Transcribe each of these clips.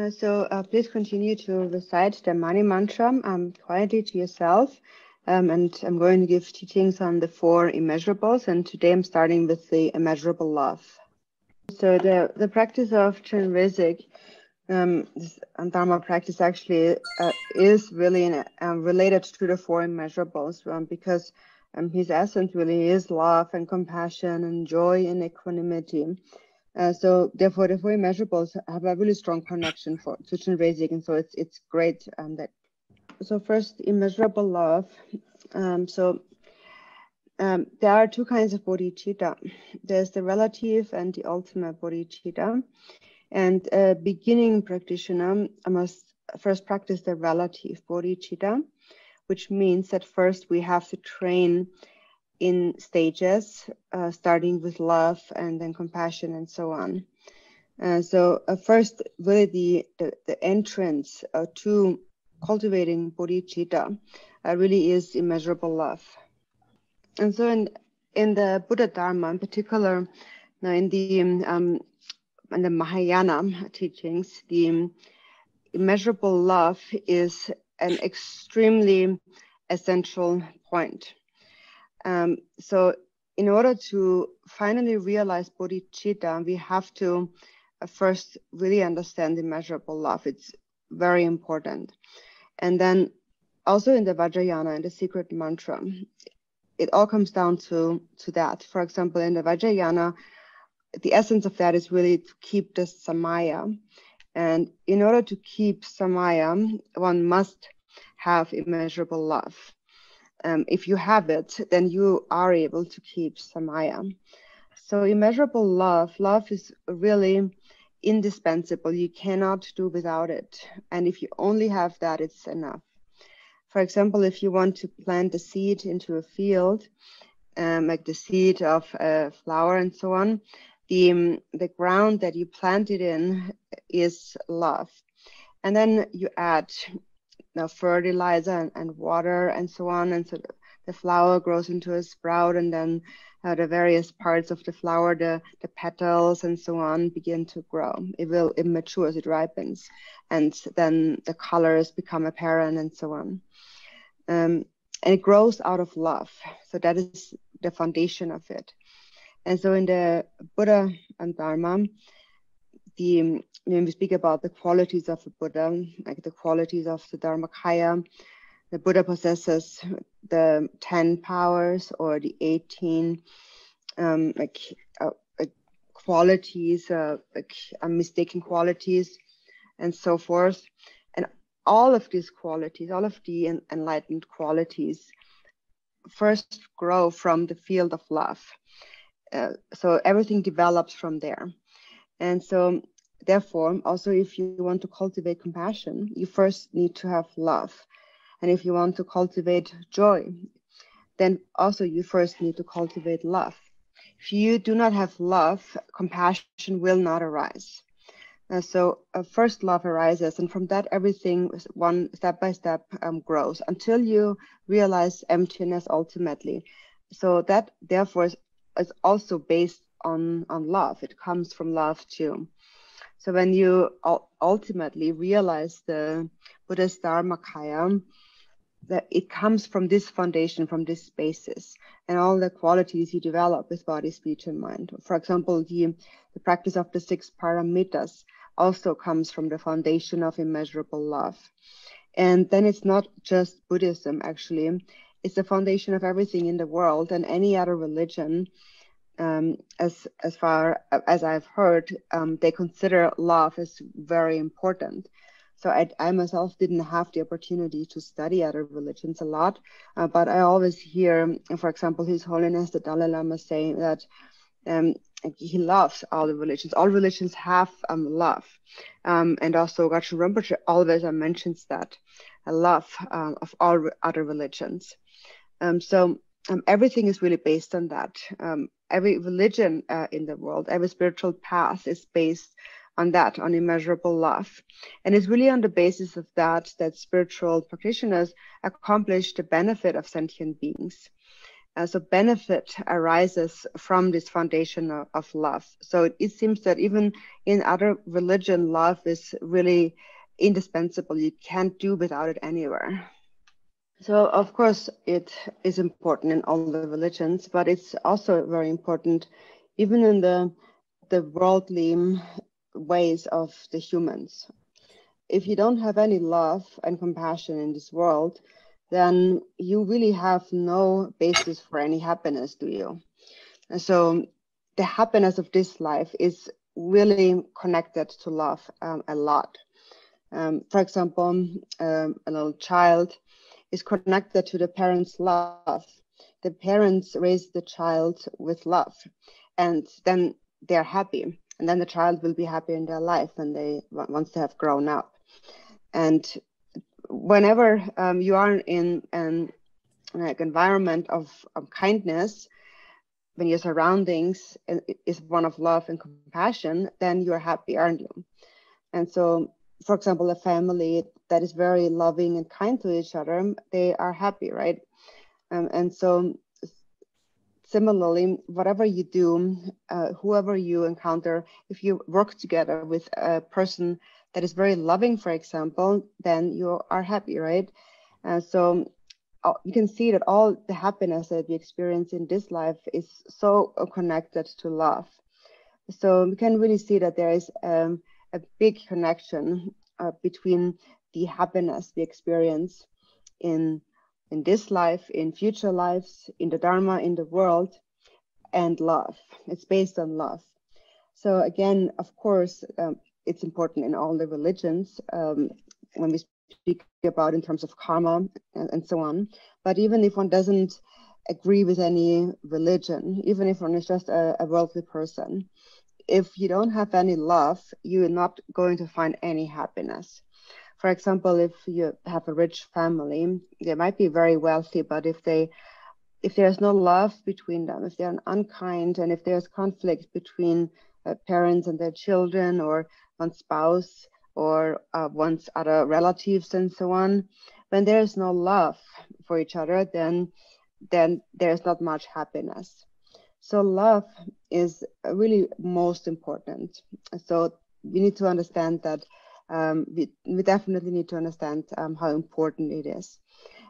Please continue to recite the Mani Mantra quietly to yourself. And I'm going to give teachings on the 4 immeasurables. And today I'm starting with the immeasurable love. So the practice of Chenrezig, this Dharma practice actually is really related to the 4 immeasurables because his essence really is love and compassion and joy and equanimity. So therefore, the 4 immeasurables have a really strong connection to Chenrezig, and so it's great that. So first, immeasurable love. There are 2 kinds of bodhicitta. There's the relative and the ultimate bodhicitta. And a beginning practitioner must first practice the relative bodhicitta, which means that first we have to train in stages, starting with love and then compassion and so on. First, really the entrance to cultivating bodhicitta really is immeasurable love. And so in the Buddha Dharma in particular, now in the Mahayana teachings, the immeasurable love is an extremely essential point. So in order to finally realize bodhicitta, we have to first really understand immeasurable love. It's very important. And then also in the Vajrayana, in the secret mantra, it all comes down to that. For example, in the Vajrayana, the essence of that is really to keep the samaya. And in order to keep samaya, one must have immeasurable love. If you have it, then you are able to keep samaya. So immeasurable love is really indispensable. You cannot do without it. And if you only have that, it's enough. For example, if you want to plant a seed into a field, like the seed of a flower and so on, the ground that you plant it in is love. And then you add fertilizer and water and so on, and so the flower grows into a sprout, and then the various parts of the flower, the petals and so on, begin to grow. It matures, it ripens, and then the colors become apparent and so on. And it grows out of love. So that is the foundation of it. And so in the Buddha and Dharma, when we speak about the qualities of the Buddha, like the qualities of the Dharmakaya, the Buddha possesses the 10 powers or the 18 qualities, unmistaken qualities, and so forth. And all of these qualities, all of the enlightened qualities, first grow from the field of love. So everything develops from there. And so therefore, also if you want to cultivate compassion, you first need to have love. And if you want to cultivate joy, then also you first need to cultivate love. If you do not have love, compassion will not arise. So first love arises, and from that everything one step by step grows until you realize emptiness ultimately. So that therefore is also based on love. It comes from love too. So when you ultimately realize the Buddha's Dharmakaya, that it comes from this foundation, from this basis, and all the qualities you develop with body, speech, and mind. For example, the practice of the 6 paramitas also comes from the foundation of immeasurable love. And then it's not just Buddhism, actually. It's the foundation of everything in the world, and any other religion, as far as I've heard, they consider love as very important. So I myself didn't have the opportunity to study other religions a lot, but I always hear, for example, His Holiness the Dalai Lama saying that he loves all the religions. All religions have love, and also Dorzin Rinpoche always mentions that love of all other religions. Everything is really based on that. Every religion in the world, every spiritual path is based on that, on immeasurable love. And it's really on the basis of that spiritual practitioners accomplish the benefit of sentient beings. So benefit arises from this foundation of love. So it seems that even in other religion, love is really indispensable. You can't do without it anywhere. So of course it is important in all the religions, but it's also very important even in the worldly ways of the humans. If you don't have any love and compassion in this world, then you really have no basis for any happiness, do you? And so the happiness of this life is really connected to love a lot. For example, a little child is connected to the parents' love. The parents raise the child with love, and then they're happy. And then the child will be happy in their life once they have grown up. And whenever you are in an environment of kindness, when your surroundings is one of love and compassion, then you're happy, aren't you? And so, for example, a family that is very loving and kind to each other, they are happy, right? And so similarly, whatever you do, whoever you encounter, if you work together with a person that is very loving, for example, then you are happy, right? So you can see that all the happiness that we experience in this life is so connected to love. So we can really see that there is a big connection between the happiness we experience in this life, in future lives, in the Dharma, in the world, and love. It's based on love. So again, of course, it's important in all the religions when we speak about in terms of karma and so on. But even if one doesn't agree with any religion, even if one is just a worldly person, if you don't have any love, you're not going to find any happiness. For example, if you have a rich family, they might be very wealthy, but if there's no love between them, if they're unkind, and if there's conflict between parents and their children, or one spouse, or one's other relatives and so on, when there's no love for each other, then there's not much happiness. So love is really most important. So we need to understand that we definitely need to understand how important it is,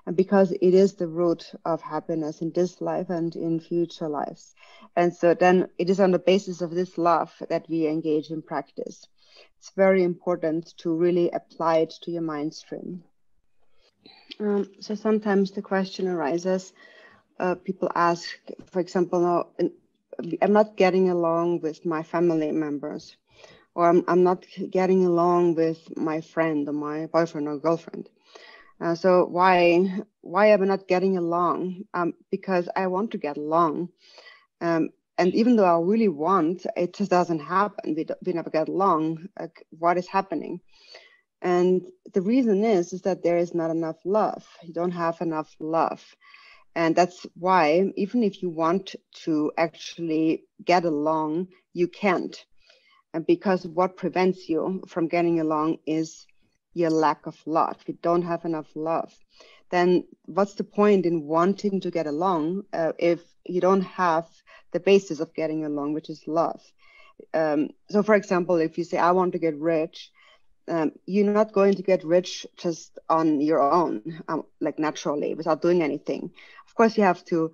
and because it is the root of happiness in this life and in future lives. And so then it is on the basis of this love that we engage in practice. It's very important to really apply it to your mind stream. So sometimes the question arises, people ask, for example, I'm not getting along with my family members, or I'm not getting along with my friend or my boyfriend or girlfriend. So why am I not getting along? Because I want to get along. And even though I really want, it just doesn't happen. We never get along. Like, what is happening? And the reason is that there is not enough love. You don't have enough love. And that's why, even if you want to actually get along, you can't. And because what prevents you from getting along is your lack of love. If you don't have enough love, then what's the point in wanting to get along if you don't have the basis of getting along, which is love? So for example, if you say, I want to get rich, you're not going to get rich just on your own, like naturally, without doing anything. Of course, you have to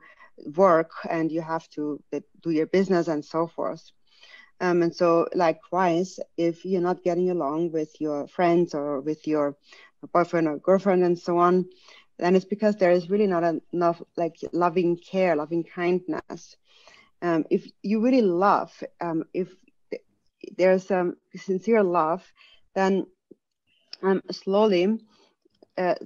work and you have to do your business and so forth. And so likewise, if you're not getting along with your friends or with your boyfriend or girlfriend and so on, then it's because there is really not enough like loving care, loving kindness. If you really love, if there's sincere love, then slowly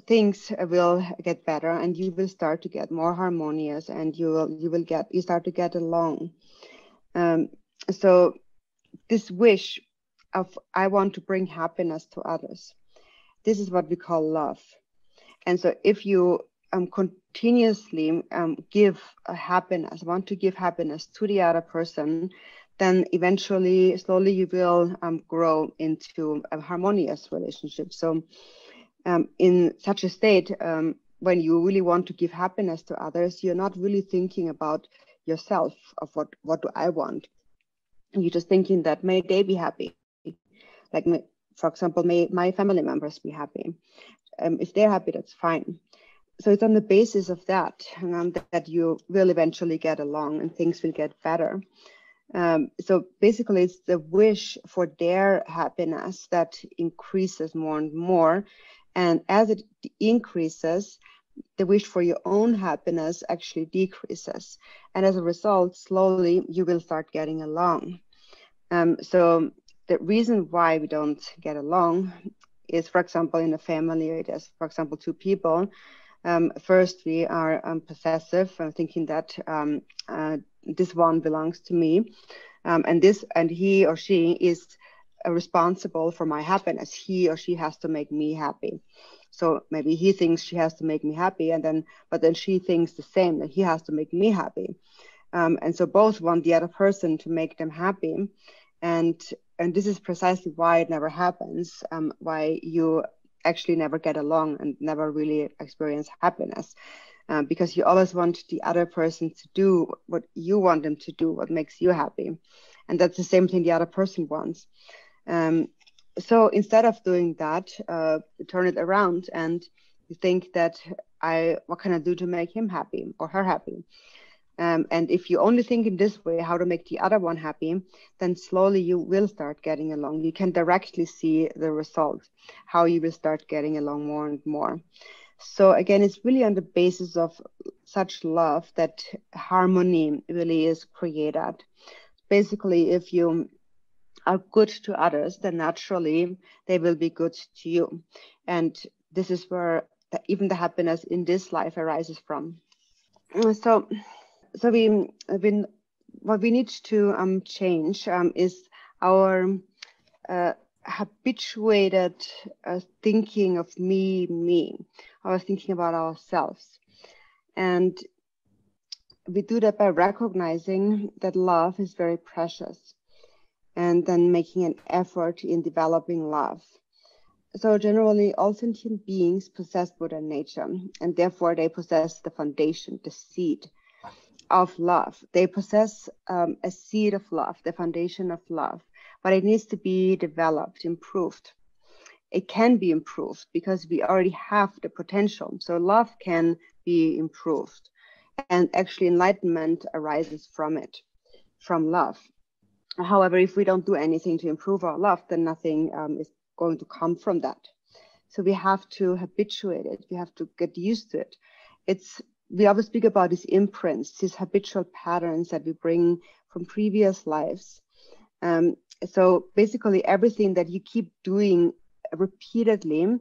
things will get better, and you will start to get more harmonious, and you start to get along. So this wish of I want to bring happiness to others, this is what we call love. And so if you continuously give happiness, want to give happiness to the other person, then eventually, slowly, you will grow into a harmonious relationship. So in such a state, when you really want to give happiness to others, you're not really thinking about yourself, of what do I want. You're just thinking that may they be happy. Like, for example, may my family members be happy. If they're happy, that's fine. So it's on the basis of that that you will eventually get along and things will get better. So basically, it's the wish for their happiness that increases more and more. And as it increases, the wish for your own happiness actually decreases. And as a result, slowly, you will start getting along. So the reason why we don't get along is, for example, in a family, it is, for example, two people. First, we are possessive, thinking that this one belongs to me, and he or she is responsible for my happiness. He or she has to make me happy. So maybe he thinks she has to make me happy, but then she thinks the same, that he has to make me happy. And so both want the other person to make them happy, and this is precisely why it never happens. Why you actually never get along and never really experience happiness, because you always want the other person to do what you want them to do, what makes you happy, and that's the same thing the other person wants. So instead of doing that, turn it around and you think that what can I do to make him happy or her happy? And if you only think in this way, how to make the other one happy, then slowly you will start getting along. You can directly see the result, how you will start getting along more and more. So again, it's really on the basis of such love that harmony really is created. Basically, if you are good to others, then naturally they will be good to you. And this is where even the happiness in this life arises from. So what we need to change is our habituated thinking of me, our thinking about ourselves. And we do that by recognizing that love is very precious and then making an effort in developing love. So generally, all sentient beings possess Buddha nature, and therefore they possess the foundation, the seed of love. They possess a seed of love, the foundation of love, but it needs to be developed, improved. It can be improved because we already have the potential. So love can be improved, and actually enlightenment arises from it, from love. However, if we don't do anything to improve our love, then nothing is going to come from that. So we have to habituate it. We have to get used to it. We always speak about these imprints, these habitual patterns that we bring from previous lives. So basically everything that you keep doing repeatedly,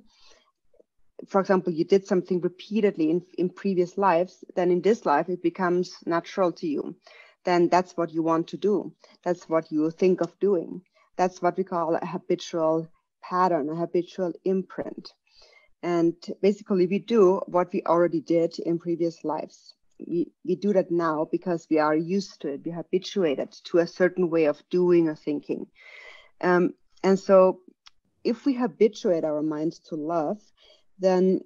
for example, you did something repeatedly in previous lives, then in this life it becomes natural to you. Then that's what you want to do. That's what you think of doing. That's what we call a habitual pattern, a habitual imprint. And basically we do what we already did in previous lives. We do that now because we are used to it. We're habituated to a certain way of doing or thinking. And so if we habituate our minds to love, then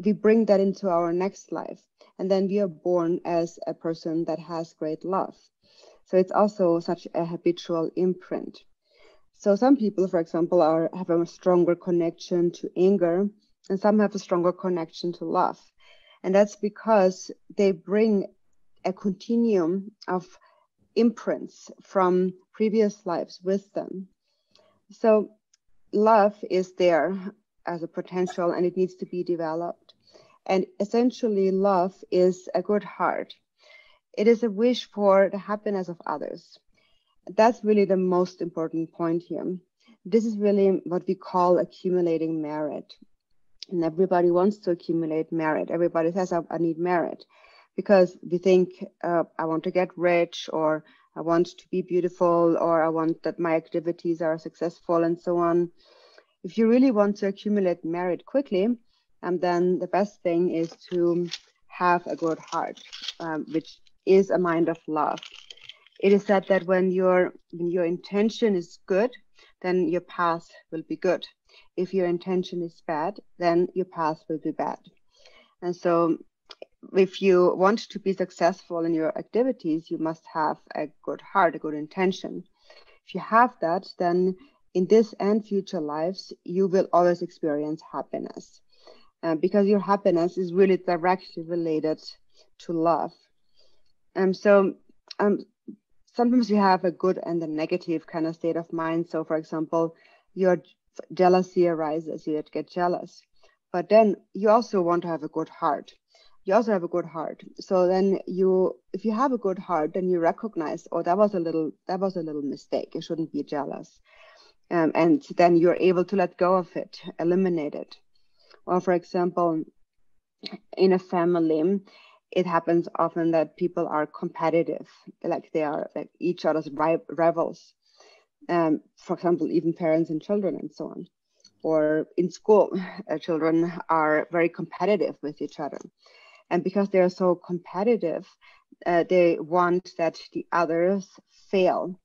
we bring that into our next life. And then we are born as a person that has great love. So it's also such a habitual imprint. So some people, for example, have a stronger connection to anger, and some have a stronger connection to love. And that's because they bring a continuum of imprints from previous lives with them. So love is there as a potential, and it needs to be developed. And essentially, love is a good heart. It is a wish for the happiness of others. That's really the most important point here. This is really what we call accumulating merit. And everybody wants to accumulate merit. Everybody says, I need merit, because we think, I want to get rich, or I want to be beautiful, or I want that my activities are successful, and so on. If you really want to accumulate merit quickly, then the best thing is to have a good heart, which is a mind of love. It is said that when your intention is good, then your path will be good. If your intention is bad, then your path will be bad. And so if you want to be successful in your activities, you must have a good heart, a good intention. If you have that, then in this and future lives, you will always experience happiness, because your happiness is really directly related to love. So sometimes you have a good and a negative kind of state of mind. So, for example, your jealousy arises, you get jealous, but then you also want to have a good heart. You also have a good heart. So then if you have a good heart, then you recognize, oh, that was a little mistake. You shouldn't be jealous. And then you're able to let go of it, eliminate it. Or for example, in a family, it happens often that people are competitive, like they are like each other's rivals. For example, even parents and children and so on. Or in school, children are very competitive with each other. And because they are so competitive, they want that the others fail.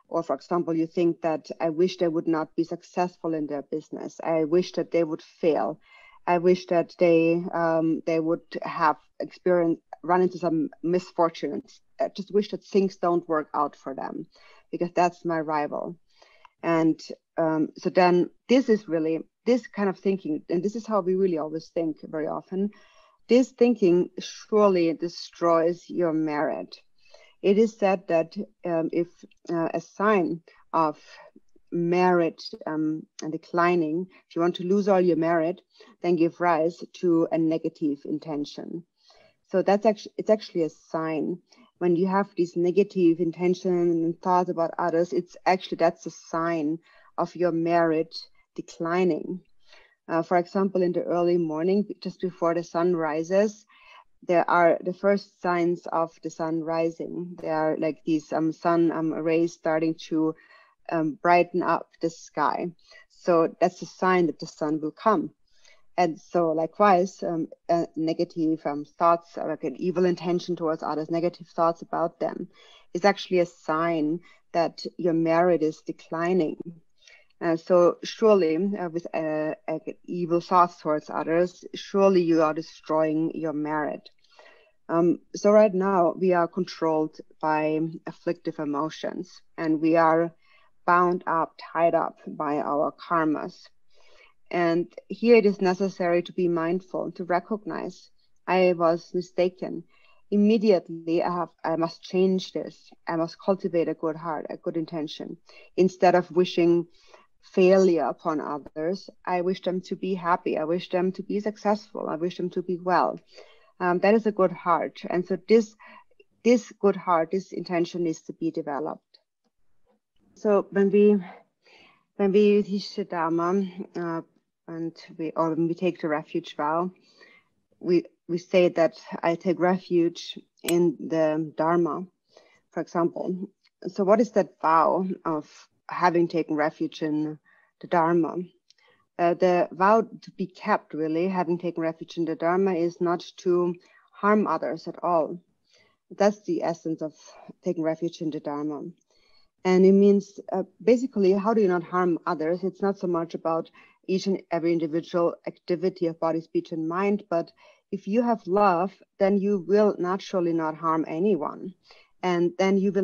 Or for example, you think that I wish they would not be successful in their business. I wish that they would fail. I wish that they would have run into some misfortunes. I just wish that things don't work out for them, because that's my rival. And so then this is really this kind of thinking, and this is how we really always think very often. This thinking surely destroys your merit. It is said that if a sign of merit declining, if you want to lose all your merit, then give rise to a negative intention. So it's actually a sign. When you have these negative intentions and thoughts about others, that's a sign of your merit declining. For example, in the early morning, just before the sun rises, there are the first signs of the sun rising. There are like these sun rays starting to brighten up the sky. So that's a sign that the sun will come. And so likewise, negative thoughts, like an evil intention towards others, negative thoughts about them, is actually a sign that your merit is declining. So surely with evil thoughts towards others, surely you are destroying your merit. So right now we are controlled by afflictive emotions, and we are bound up, tied up by our karmas. And here it is necessary to be mindful, to recognize I was mistaken. Immediately I must change this. I must cultivate a good heart, a good intention. Instead of wishing failure upon others, I wish them to be happy. I wish them to be successful. I wish them to be well. That is a good heart. And so this good heart, this intention needs to be developed. So when we teach the Dharma, when we take the refuge vow, we say that I take refuge in the Dharma, for example. So what is that vow of having taken refuge in the Dharma? The vow to be kept, really, having taken refuge in the Dharma, is not to harm others at all. That's the essence of taking refuge in the Dharma. And it means basically, how do you not harm others? It's not so much about each and every individual activity of body, speech, and mind, but if you have love, then you will naturally not harm anyone. And then you will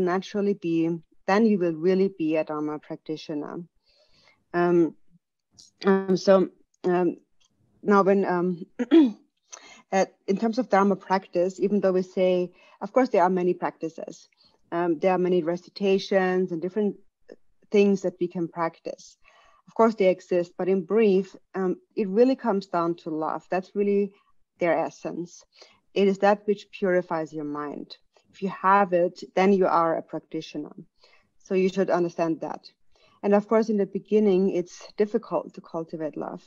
really be a Dharma practitioner. Now when in terms of Dharma practice, even though we say, of course, there are many practices. There are many recitations and different things that we can practice. Of course, they exist, but in brief, it really comes down to love. That's really their essence. It is that which purifies your mind. If you have it, then you are a practitioner. So you should understand that. And of course, in the beginning, it's difficult to cultivate love.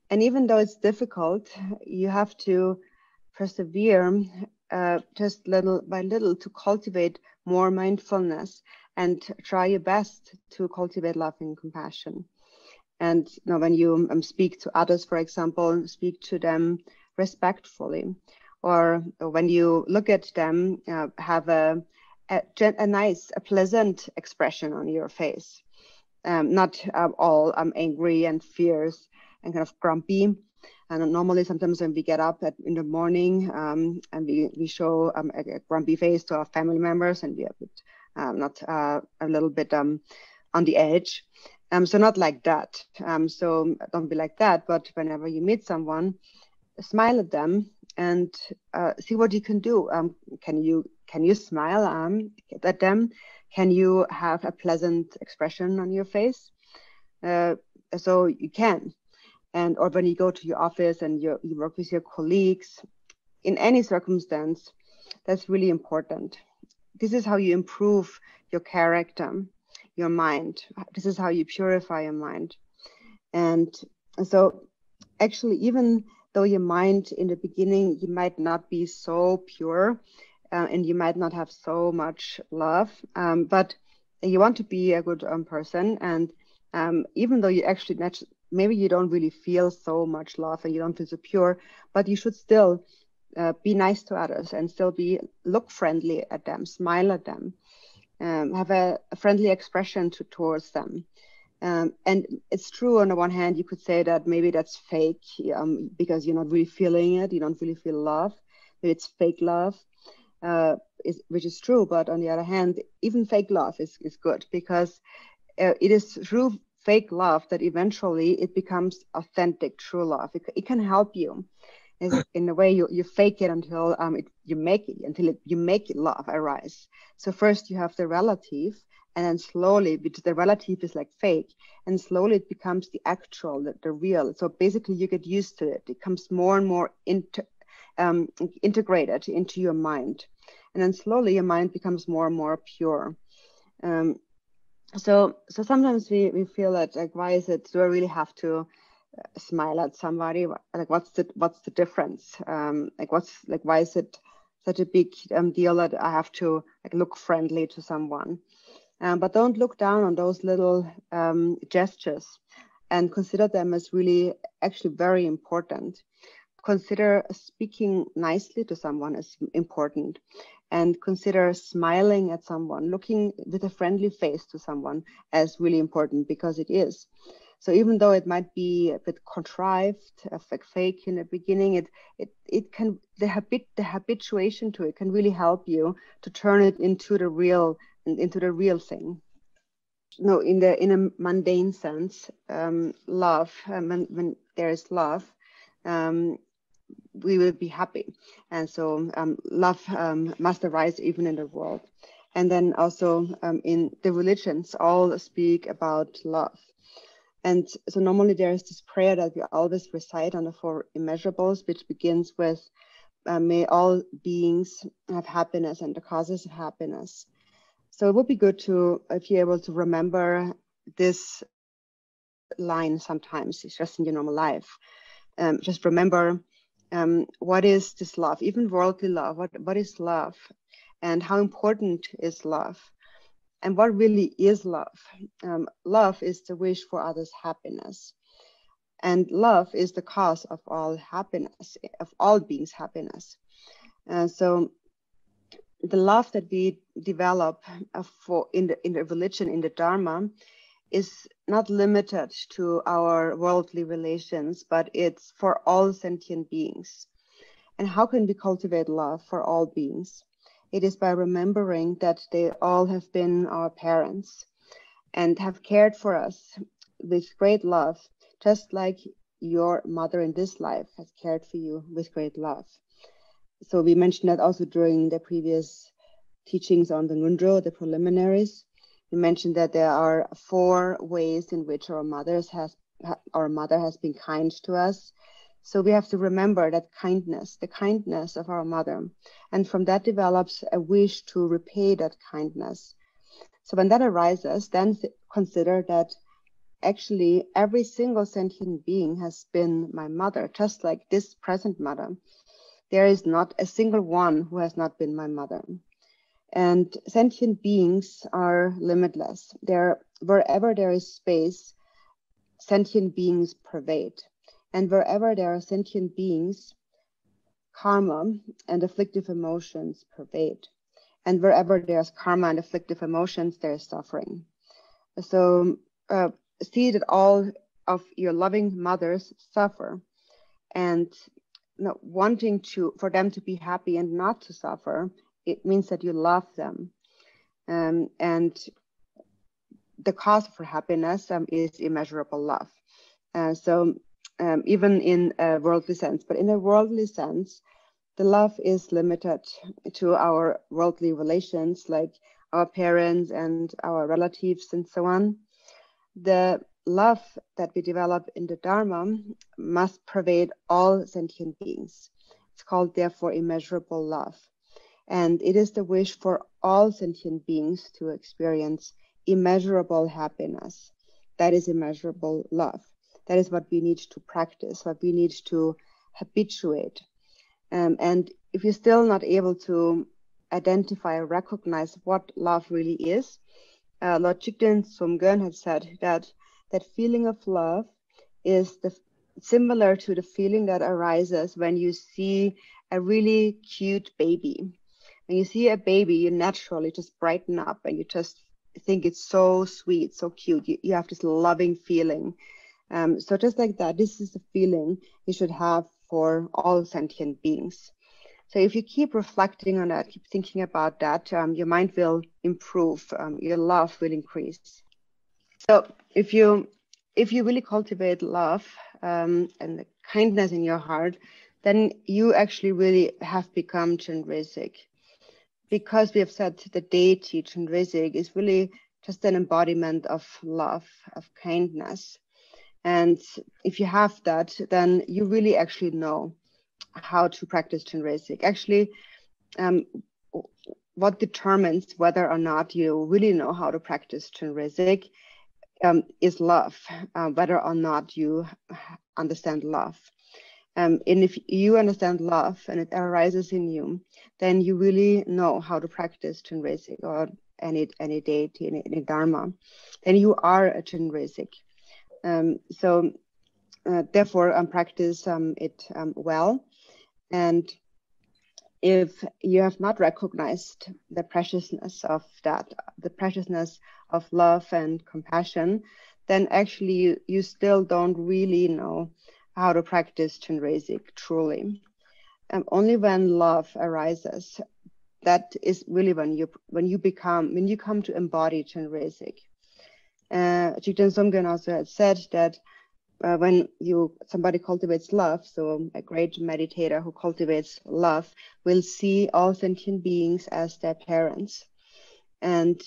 And even though it's difficult, you have to persevere just little by little to cultivate more mindfulness and try your best to cultivate love and compassion. And when you speak to others, for example, speak to them respectfully, or when you look at them, have a nice, pleasant expression on your face, not all angry and fierce and kind of grumpy, And normally, sometimes when we get up in the morning and we show a grumpy face to our family members, and we are not a little bit on the edge. So not like that. So don't be like that. But whenever you meet someone, smile at them and see what you can do. Can you smile at them? Can you have a pleasant expression on your face? So you can. And or when you go to your office and you work with your colleagues, in any circumstance, that's really important. This is how you improve your character, your mind. This is how you purify your mind. And so actually, even though your mind in the beginning, you might not be so pure and you might not have so much love, but you want to be a good person. And even though you actually, maybe you don't really feel so much love and you don't feel so pure, but you should still be nice to others and still look friendly at them, smile at them, have a friendly expression towards them. And it's true, on the one hand, you could say that maybe that's fake because you're not really feeling it. You don't really feel love. Maybe it's fake love, which is true. But on the other hand, even fake love is good, because it is through fake love that eventually it becomes authentic, true love. It can help you. In a way, you fake it until you make love arise. So first you have the relative, and then slowly, because the relative is like fake, and slowly it becomes the actual, the real. So basically you get used to it. It comes more and more integrated into your mind. And then slowly your mind becomes more and more pure. So sometimes we feel that, like, why is it, do I really have to smile at somebody? Like, what's the difference? Why is it such a big deal that I have to look friendly to someone? But don't look down on those little gestures, and consider them as really actually very important. Consider speaking nicely to someone as important, and consider smiling at someone, looking with a friendly face to someone as really important, because it is. So even though it might be a bit contrived, fake in the beginning, it can, the habituation to it can really help you to turn it into the real thing. No, in a mundane sense, love, when there is love, we will be happy. And so love must arise even in the world. And then also in the religions, all speak about love. And so normally there is this prayer that we always recite on the 4 immeasurables, which begins with, may all beings have happiness and the causes of happiness. So it would be good if you're able to remember this line sometimes, it's just in your normal life. Just remember, what is this love, even worldly love, what is love, and how important is love, and what really is love. Love is the wish for others' happiness, and love is the cause of all happiness, of all beings' happiness. So the love that we develop in the religion, in the Dharma, is not limited to our worldly relations, but it's for all sentient beings. And how can we cultivate love for all beings? It is by remembering that they all have been our parents and have cared for us with great love, just like your mother in this life has cared for you with great love. So we mentioned that also during the previous teachings on the Ngundro, the preliminaries. We mentioned that there are 4 ways in which our mother has been kind to us. So we have to remember that kindness, the kindness of our mother. And from that develops a wish to repay that kindness. So when that arises, then consider that actually every single sentient being has been my mother, just like this present mother. There is not a single one who has not been my mother. And sentient beings are limitless. Wherever there is space, sentient beings pervade. And wherever there are sentient beings, karma and afflictive emotions pervade. And wherever there's karma and afflictive emotions, there is suffering. So see that all of your loving mothers suffer. and wanting for them to be happy and not to suffer, it means that you love them. And the cause for happiness is immeasurable love. So even in a worldly sense, but in a worldly sense, the love is limited to our worldly relations, like our parents and our relatives and so on. The love that we develop in the Dharma must pervade all sentient beings. It's called, therefore, immeasurable love. And it is the wish for all sentient beings to experience immeasurable happiness. That is immeasurable love. That is what we need to practice, what we need to habituate. And if you're still not able to identify or recognize what love really is, Lord Jigten Sumgön had said that feeling of love is similar to the feeling that arises when you see a really cute baby. When you see a baby, you naturally just brighten up and you just think it's so sweet, so cute. You have this loving feeling. So just like that, this is the feeling you should have for all sentient beings. So if you keep reflecting on that, keep thinking about that, your mind will improve, your love will increase. So if you really cultivate love and the kindness in your heart, then you actually really have become Chenrezig. Because we have said the deity Chenrezig is really just an embodiment of love, of kindness. And if you have that, then you really actually know how to practice Chenrezig. Actually, what determines whether or not you really know how to practice Chenrezig is love, whether or not you understand love. And if you understand love and it arises in you, then you really know how to practice Chenrezig or any deity, any Dharma. Then you are a Chenrezig. Therefore, practice it well. And if you have not recognized the preciousness of that, the preciousness of love and compassion, then actually you still don't really know how to practice Chenrezig truly. Only when love arises, that is really when you come to embody Chenrezig. Jigten Sumgön also had said that when somebody cultivates love, so a great meditator who cultivates love will see all sentient beings as their parents, and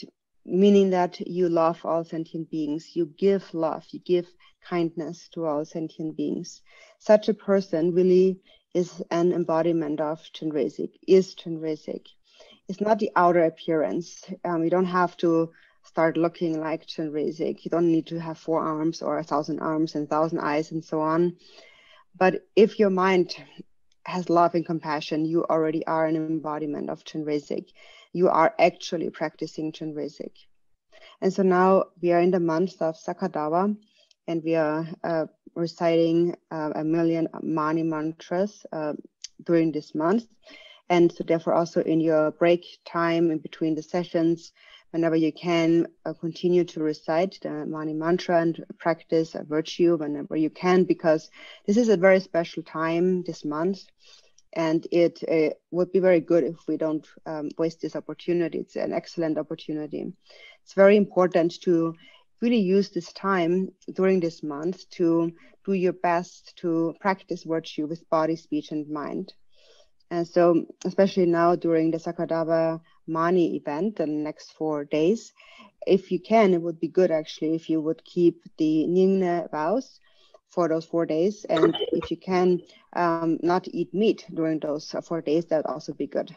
meaning that you love all sentient beings, you give love, you give kindness to all sentient beings. Such a person really is an embodiment of Chenrezig, is Chenrezig. It's not the outer appearance. You don't have to start looking like Chenrezig. You don't need to have 4 arms or 1,000 arms and 1,000 eyes and so on. But if your mind has love and compassion, you already are an embodiment of Chenrezig. You are actually practicing Chenrezig. And so now we are in the month of Sakadawa, and we are reciting 1,000,000 Mani mantras during this month. And so therefore also in your break time in between the sessions, whenever you can, continue to recite the Mani mantra and practice a virtue whenever you can, because this is a very special time this month. And it would be very good if we don't waste this opportunity. It's an excellent opportunity. It's very important to really use this time during this month to do your best to practice virtue with body, speech, and mind. And so, especially now during the Sakadawa Mani event, the next 4 days, if you can, it would be good actually if you would keep the Nyingne vows for those 4 days. And if you can not eat meat during those 4 days, that would also be good.